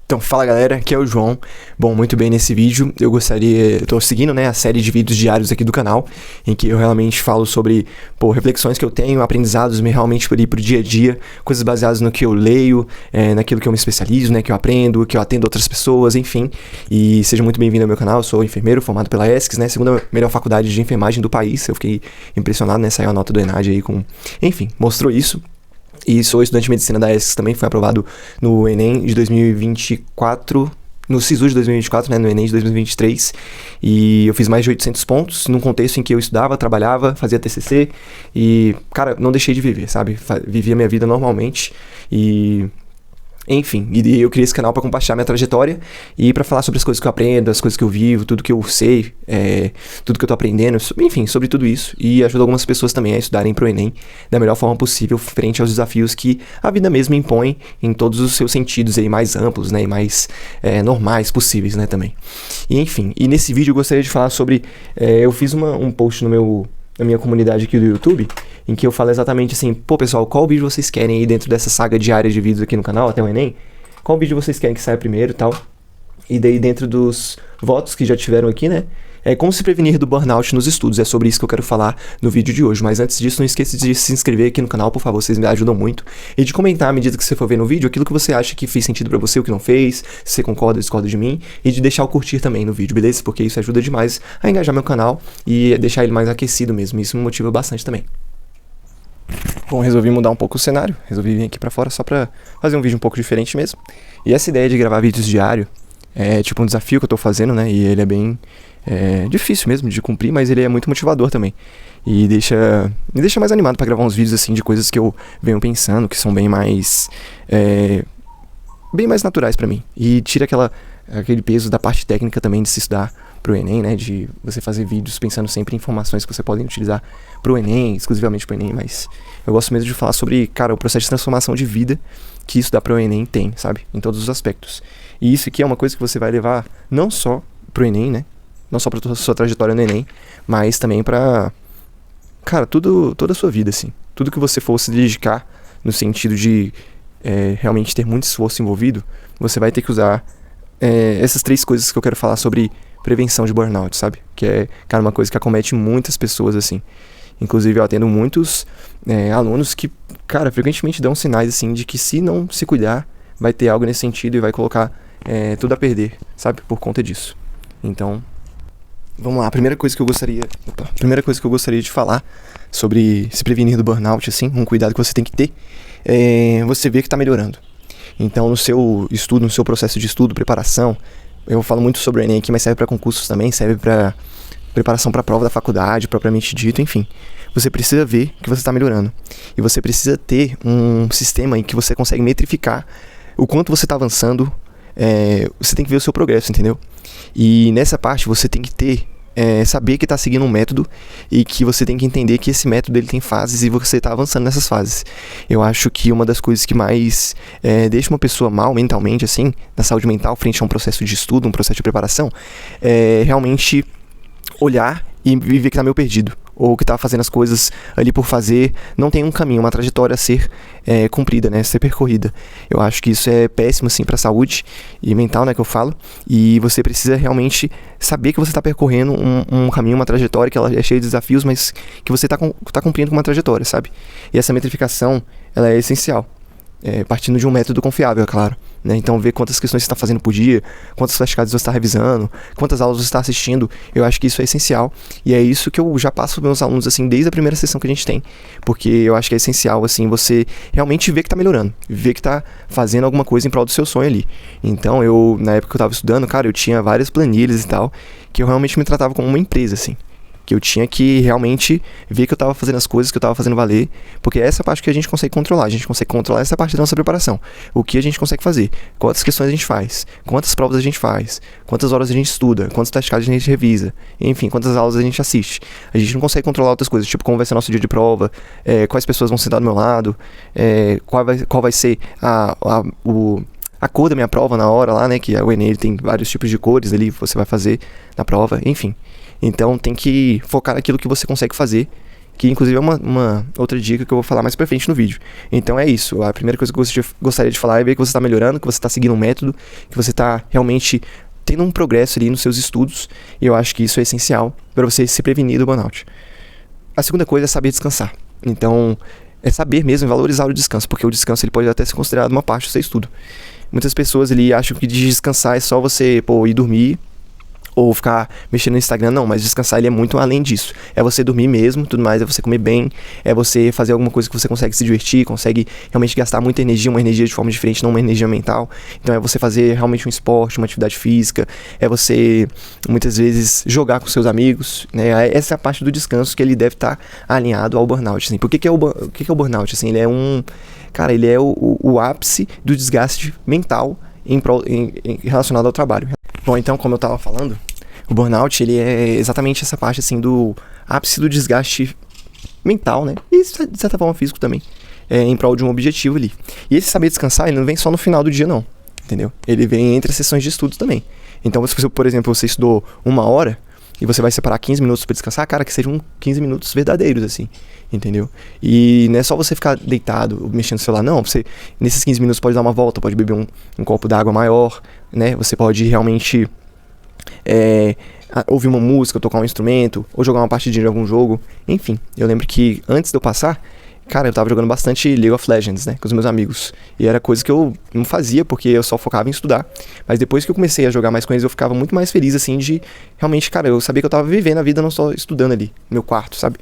Então, fala galera, aqui é o João. Bom, muito bem, nesse vídeo eu tô seguindo, né, a série de vídeos diários aqui do canal, em que eu realmente falo sobre, reflexões que eu tenho, aprendizados realmente por dia a dia, coisas baseadas no que eu leio, naquilo que eu me especializo, né, que eu aprendo, que eu atendo outras pessoas, enfim. E seja muito bem-vindo ao meu canal. Eu sou enfermeiro formado pela ESCS, né, segunda melhor faculdade de enfermagem do país. Eu fiquei impressionado, né, saiu a nota do ENAD aí com... Enfim, mostrou isso. E sou estudante de medicina da ESCS também, fui aprovado no Enem de 2024, no SISU de 2024, né, no Enem de 2023. E eu fiz mais de 800 pontos num contexto em que eu estudava, trabalhava, fazia TCC e, cara, não deixei de viver, sabe? Vivia minha vida normalmente e... Enfim, e eu criei esse canal para compartilhar minha trajetória e para falar sobre as coisas que eu aprendo, as coisas que eu vivo, tudo que eu sei, tudo que eu tô aprendendo, enfim, sobre tudo isso. E ajudo algumas pessoas também a estudarem pro Enem da melhor forma possível, frente aos desafios que a vida mesma impõe em todos os seus sentidos aí mais amplos, né, e mais normais possíveis, né, também. E enfim, e nesse vídeo eu gostaria de falar sobre, eu fiz um post na minha comunidade aqui do YouTube, em que eu falo exatamente assim, pessoal, qual vídeo vocês querem aí dentro dessa saga diária de vídeos aqui no canal, até o Enem? Qual vídeo vocês querem que saia primeiro e tal? E daí dentro dos votos que já tiveram aqui, né? Como se prevenir do burnout nos estudos. É sobre isso que eu quero falar no vídeo de hoje. Mas antes disso, não esqueça de se inscrever aqui no canal, por favor, vocês me ajudam muito. E de comentar à medida que você for ver no vídeo, aquilo que você acha que fez sentido pra você, o que não fez, se você concorda ou discorda de mim. E de deixar o curtir também no vídeo, beleza? Porque isso ajuda demais a engajar meu canal e deixar ele mais aquecido mesmo. Isso me motiva bastante também. Bom, resolvi mudar um pouco o cenário. Resolvi vir aqui pra fora só pra fazer um vídeo um pouco diferente mesmo. E essa ideia de gravar vídeos diário é tipo um desafio que eu tô fazendo, né? E ele é bem... difícil mesmo de cumprir, mas ele é muito motivador também. E me deixa mais animado pra gravar uns vídeos assim de coisas que eu venho pensando, que são bem mais naturais pra mim. E tira aquele peso da parte técnica também de se estudar pro Enem, né? De você fazer vídeos pensando sempre em informações que você pode utilizar pro Enem, exclusivamente pro Enem, mas eu gosto mesmo de falar sobre, cara, o processo de transformação de vida que estudar pro Enem tem, sabe? Em todos os aspectos. E isso aqui é uma coisa que você vai levar não só pro Enem, né? Não só pra sua trajetória no Enem, mas também pra, cara, toda a sua vida, assim. Tudo que você for se dedicar no sentido de realmente ter muito esforço envolvido, você vai ter que usar essas três coisas que eu quero falar sobre prevenção de burnout, sabe? Que é, cara, uma coisa que acomete muitas pessoas, assim. Inclusive, eu atendo muitos alunos que, cara, frequentemente dão sinais, assim, de que se não se cuidar, vai ter algo nesse sentido e vai colocar tudo a perder, sabe? Por conta disso. Então... vamos lá, a primeira coisa que eu gostaria de falar sobre se prevenir do burnout, assim, um cuidado que você tem que ter, você ver que está melhorando. Então, no seu estudo, no seu processo de estudo, preparação, eu falo muito sobre o Enem aqui, mas serve para concursos também, serve para preparação para a prova da faculdade, propriamente dito, enfim. Você precisa ver que você está melhorando. E você precisa ter um sistema em que você consegue metrificar o quanto você está avançando. Você tem que ver o seu progresso, entendeu? E nessa parte você tem que ter saber que está seguindo um método e que você tem que entender que esse método ele tem fases e você está avançando nessas fases. Eu acho que uma das coisas que mais deixa uma pessoa mal mentalmente, assim, na saúde mental, frente a um processo de estudo, um processo de preparação, é realmente olhar e ver que está meio perdido, ou que tá fazendo as coisas ali por fazer, não tem um caminho, uma trajetória a ser cumprida, né, a ser percorrida. Eu acho que isso é péssimo, assim, pra saúde e mental, né, que eu falo, e você precisa realmente saber que você tá percorrendo um caminho, uma trajetória que ela é cheia de desafios, mas que você tá cumprindo com uma trajetória, sabe? E essa metrificação, ela é essencial. Partindo de um método confiável, é claro, né? Então, ver quantas questões você está fazendo por dia, quantas flashcards você está revisando, quantas aulas você está assistindo, eu acho que isso é essencial. E é isso que eu já passo para meus alunos, assim, desde a primeira sessão que a gente tem. Porque eu acho que é essencial, assim, você realmente ver que está melhorando, ver que está fazendo alguma coisa em prol do seu sonho ali. Então, na época que eu estava estudando, cara, eu tinha várias planilhas e tal, que eu realmente me tratava como uma empresa, assim. Que eu tinha que realmente ver que eu estava fazendo as coisas, que eu estava fazendo valer, porque é essa parte que a gente consegue controlar. A gente consegue controlar essa parte da nossa preparação. O que a gente consegue fazer, quantas questões a gente faz, quantas provas a gente faz, quantas horas a gente estuda, quantas flashcards a gente revisa, enfim, quantas aulas a gente assiste. A gente não consegue controlar outras coisas, tipo como vai ser nosso dia de prova, quais pessoas vão sentar do meu lado, qual vai ser a cor da minha prova na hora lá, né, que o Enem ele tem vários tipos de cores ali que você vai fazer na prova, enfim. Então tem que focar naquilo que você consegue fazer que inclusive é uma outra dica que eu vou falar mais pra frente no vídeo. Então é isso, a primeira coisa que eu gostaria de falar é ver que você está melhorando, que você está seguindo um método, que você está realmente tendo um progresso ali nos seus estudos, e eu acho que isso é essencial para você se prevenir do burnout. A segunda coisa é saber descansar. Então, é saber mesmo valorizar o descanso, porque o descanso ele pode até ser considerado uma parte do seu estudo. Muitas pessoas ali acham que descansar é só você ir dormir ou ficar mexendo no Instagram. Não, mas descansar ele é muito além disso. É você dormir mesmo, tudo mais, é você comer bem, é você fazer alguma coisa que você consegue se divertir, consegue realmente gastar muita energia, uma energia de forma diferente, não uma energia mental. Então é você fazer realmente um esporte, uma atividade física, é você muitas vezes jogar com seus amigos, né? Essa é a parte do descanso que ele deve estar alinhado ao burnout, assim. Por que é o burnout? Assim, ele é ele é o ápice do desgaste mental relacionado ao trabalho. Bom, então, como eu estava falando, o burnout, ele é exatamente essa parte, assim, do ápice do desgaste mental, né? E, de certa forma, físico também, em prol de um objetivo ali. E esse saber descansar, ele não vem só no final do dia, não, entendeu? Ele vem entre as sessões de estudo também. Então, se você, por exemplo, você estudou 1 hora e você vai separar 15 minutos para descansar, cara, que sejam 15 minutos verdadeiros, assim, entendeu? E não é só você ficar deitado, mexendo no celular, não. Você, nesses 15 minutos, pode dar uma volta, pode beber um copo d'água maior, né? Você pode realmente ouvir uma música, tocar um instrumento, ou jogar uma partidinha de algum jogo. Enfim, eu lembro que antes de eu passar, cara, eu tava jogando bastante League of Legends, né, com os meus amigos. E era coisa que eu não fazia porque eu só focava em estudar. Mas depois que eu comecei a jogar mais com eles, eu ficava muito mais feliz, assim, de realmente, cara, eu sabia que eu tava vivendo a vida, não só estudando ali, no meu quarto, sabe?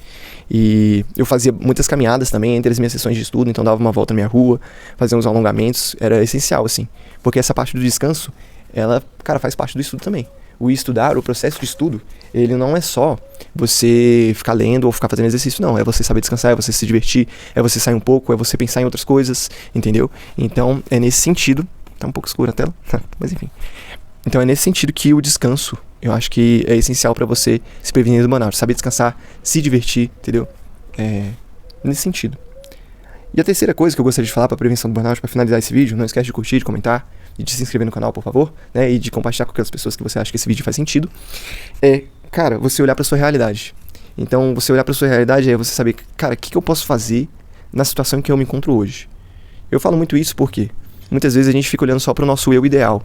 E eu fazia muitas caminhadas também entre as minhas sessões de estudo, então dava uma volta na minha rua, fazia uns alongamentos, era essencial, assim. Porque essa parte do descanso, ela, cara, faz parte do estudo também. O estudar, o processo de estudo, ele não é só você ficar lendo ou ficar fazendo exercício, não. É você saber descansar, é você se divertir, é você sair um pouco, é você pensar em outras coisas, entendeu? Então, é nesse sentido... Tá um pouco escura a tela, mas enfim. Então, é nesse sentido que o descanso, eu acho que é essencial pra você se prevenir do burnout. Saber descansar, se divertir, entendeu? Nesse sentido. E a terceira coisa que eu gostaria de falar pra prevenção do burnout, pra finalizar esse vídeo, não esquece de curtir, de comentar, e de se inscrever no canal, por favor, né, e de compartilhar com aquelas pessoas que você acha que esse vídeo faz sentido, cara, você olhar pra sua realidade. Então, você olhar pra sua realidade é você saber, cara, o que eu posso fazer na situação em que eu me encontro hoje. Eu falo muito isso porque muitas vezes a gente fica olhando só pro nosso eu ideal.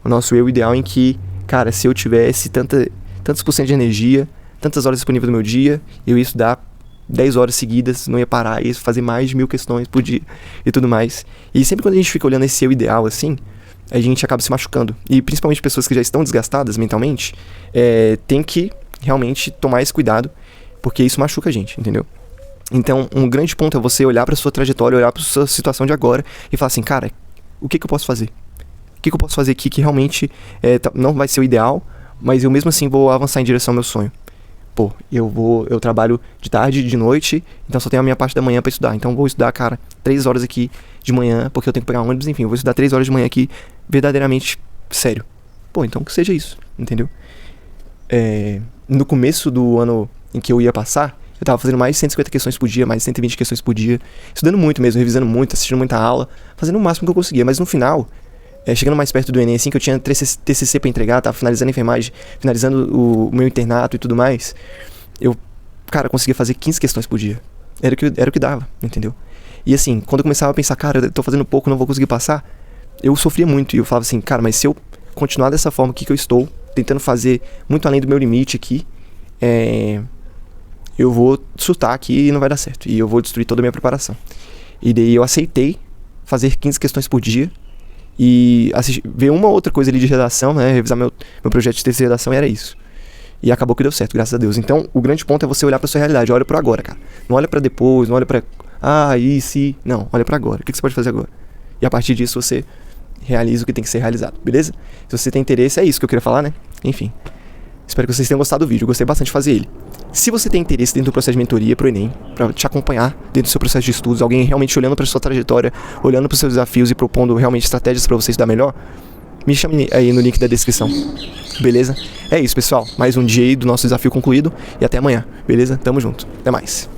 O nosso eu ideal em que, cara, se eu tivesse tantos por cento de energia, tantas horas disponíveis no meu dia, eu ia estudar 10 horas seguidas, não ia parar, ia fazer mais de 1000 questões por dia e tudo mais. E sempre quando a gente fica olhando esse eu ideal assim, a gente acaba se machucando. E principalmente pessoas que já estão desgastadas mentalmente, tem que realmente tomar esse cuidado, porque isso machuca a gente, entendeu? Então, um grande ponto é você olhar pra sua trajetória, olhar pra sua situação de agora e falar assim, cara, o que eu posso fazer? O que eu posso fazer aqui que realmente não vai ser o ideal, mas eu mesmo assim vou avançar em direção ao meu sonho? Pô, eu trabalho de tarde, de noite, então só tenho a minha parte da manhã pra estudar. Então vou estudar, cara, 3 horas aqui de manhã, porque eu tenho que pegar um ônibus, enfim, eu vou estudar 3 horas de manhã aqui, verdadeiramente sério. Pô, então que seja isso, entendeu? No começo do ano em que eu ia passar, eu tava fazendo mais de 150 questões por dia, mais de 120 questões por dia, estudando muito mesmo, revisando muito, assistindo muita aula, fazendo o máximo que eu conseguia, mas no final, chegando mais perto do Enem, assim, que eu tinha TCC pra entregar, tava finalizando a enfermagem, finalizando o meu internato e tudo mais, eu, cara, conseguia fazer 15 questões por dia. Era o que dava, entendeu? E assim, quando eu começava a pensar, cara, eu tô fazendo pouco, não vou conseguir passar, eu sofria muito, e eu falava assim, cara, mas se eu continuar dessa forma aqui que eu estou, tentando fazer muito além do meu limite aqui, eu vou surtar aqui e não vai dar certo, e eu vou destruir toda a minha preparação. E daí eu aceitei fazer 15 questões por dia, e ver uma outra coisa ali de redação, né, revisar meu projeto de texto de redação, e era isso. E acabou que deu certo, graças a Deus. Então, o grande ponto é você olhar pra sua realidade, olha pro agora, cara. Não olha pra depois, não olha pra, e se... Não, olha pra agora. O que você pode fazer agora? E a partir disso, você realiza o que tem que ser realizado, beleza? Se você tem interesse, é isso que eu queria falar, né? Enfim. Espero que vocês tenham gostado do vídeo, eu gostei bastante de fazer ele. Se você tem interesse dentro do processo de mentoria pro Enem, pra te acompanhar dentro do seu processo de estudos, alguém realmente olhando pra sua trajetória, olhando pros seus desafios e propondo realmente estratégias pra você estudar melhor, me chame aí no link da descrição, beleza? É isso, pessoal. Mais um dia aí do nosso desafio concluído e até amanhã, beleza? Tamo junto. Até mais.